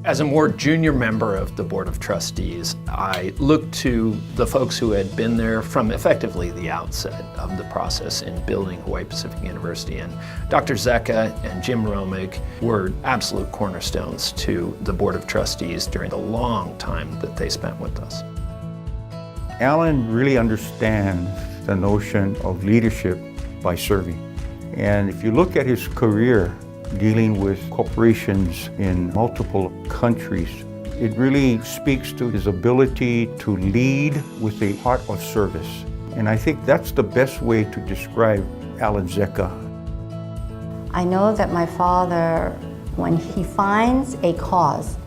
As a more junior member of the Board of Trustees, I looked to the folks who had been there from effectively the outset of the process in building Hawaii Pacific University. And Dr. Zecha and Jim Romig were absolute cornerstones to the Board of Trustees during the long time that they spent with us. Alan really understands the notion of leadership by serving. And if you look at his career, dealing with corporations in multiple countries, it really speaks to his ability to lead with a heart of service. And I think that's the best way to describe Alan Zecha. I know that my father, when he finds a cause,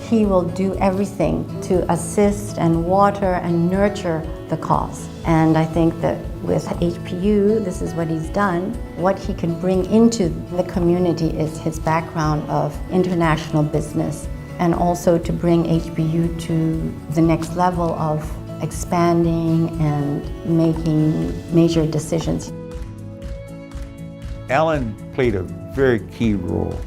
he will do everything to assist and water and nurture the cause. And I think that with HPU, this is what he's done. What he can bring into the community is his background of international business, and also to bring HPU to the next level of expanding and making major decisions. Alan played a very key role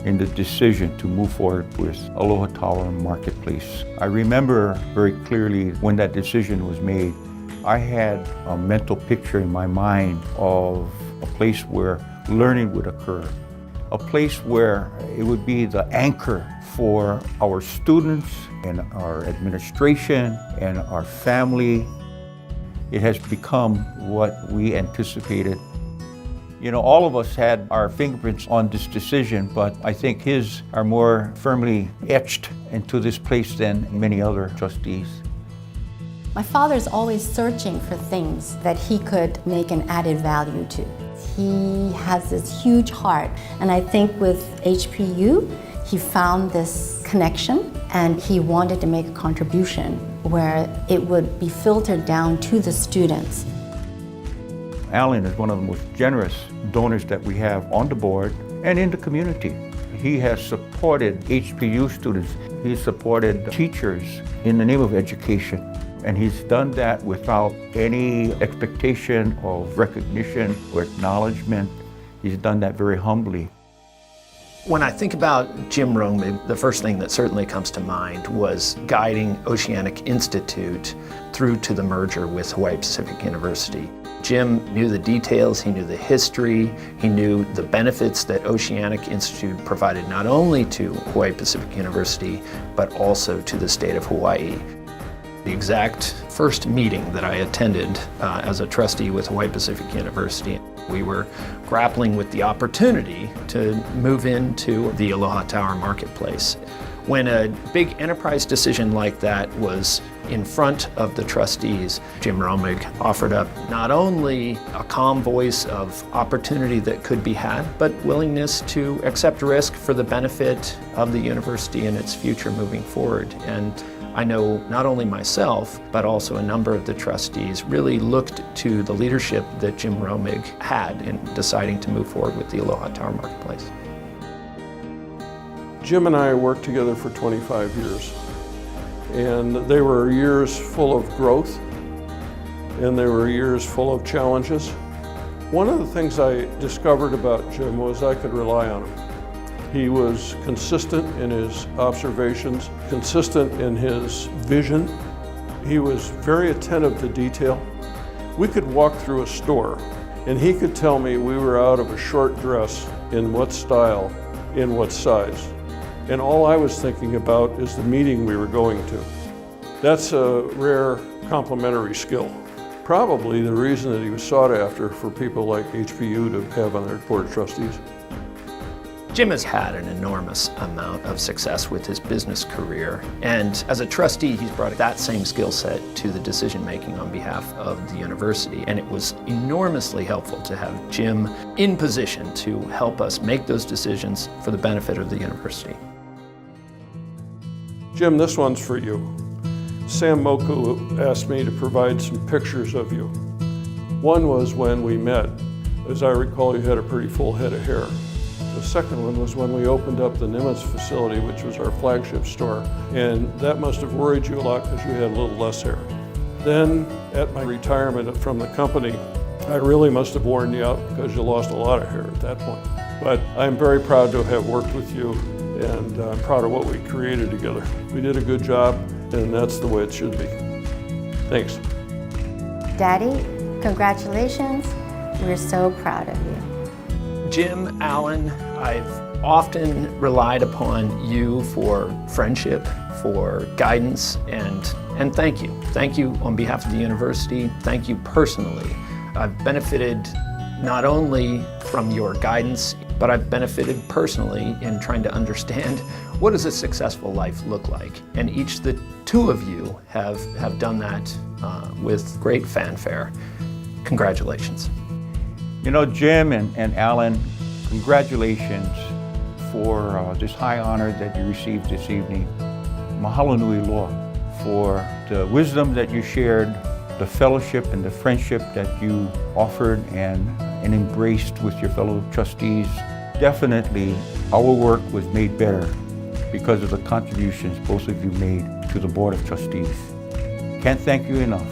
in the decision to move forward with Aloha Tower Marketplace. I remember very clearly when that decision was made, I had a mental picture in my mind of a place where learning would occur, a place where it would be the anchor for our students and our administration and our family. It has become what we anticipated. You know, all of us had our fingerprints on this decision, but I think his are more firmly etched into this place than many other trustees. My father's always searching for things that he could make an added value to. He has this huge heart, and I think with HPU, he found this connection and he wanted to make a contribution where it would be filtered down to the students. Alan is one of the most generous donors that we have on the board and in the community. He has supported HPU students. He's supported teachers in the name of education. And he's done that without any expectation of recognition or acknowledgement. He's done that very humbly. When I think about Jim Romig, the first thing that certainly comes to mind was guiding Oceanic Institute through to the merger with Hawaii Pacific University. Jim knew the details, he knew the history, he knew the benefits that Oceanic Institute provided not only to Hawaii Pacific University, but also to the state of Hawaii. The exact first meeting that I attended as a trustee with Hawaii Pacific University, we were grappling with the opportunity to move into the Aloha Tower Marketplace. When a big enterprise decision like that was in front of the trustees, Jim Romig offered up not only a calm voice of opportunity that could be had, but willingness to accept risk for the benefit of the university and its future moving forward. And I know not only myself, but also a number of the trustees really looked to the leadership that Jim Romig had in deciding to move forward with the Aloha Tower Marketplace. Jim and I worked together for 25 years, and they were years full of growth, and they were years full of challenges. One of the things I discovered about Jim was I could rely on him. He was consistent in his observations, consistent in his vision. He was very attentive to detail. We could walk through a store and he could tell me we were out of a short dress, in what style, in what size. And all I was thinking about is the meeting we were going to. That's a rare complementary skill. Probably the reason that he was sought after for people like HPU to have on their board of trustees. Jim has had an enormous amount of success with his business career, and as a trustee, he's brought that same skill set to the decision-making on behalf of the university, and it was enormously helpful to have Jim in position to help us make those decisions for the benefit of the university. Jim, this one's for you. Sam Moku asked me to provide some pictures of you. One was when we met. As I recall, you had a pretty full head of hair. The second one was when we opened up the Nimitz facility, which was our flagship store, and that must have worried you a lot because you had a little less hair. Then, at my retirement from the company, I really must have worn you out because you lost a lot of hair at that point. But I'm very proud to have worked with you and I'm proud of what we created together. We did a good job, and that's the way it should be. Thanks. Daddy, congratulations. We're so proud of you. Jim, Alan, I've often relied upon you for friendship, for guidance, and thank you. Thank you on behalf of the university. Thank you personally. I've benefited not only from your guidance, but I've benefited personally in trying to understand what does a successful life look like. And the two of you have done that with great fanfare. Congratulations. You know, Jim and Alan, congratulations for this high honor that you received this evening. Mahalo nui loa for the wisdom that you shared, the fellowship and the friendship that you offered and embraced with your fellow trustees. Definitely, our work was made better because of the contributions both of you made to the Board of Trustees. Can't thank you enough.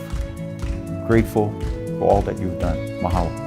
Grateful for all that you've done. Mahalo.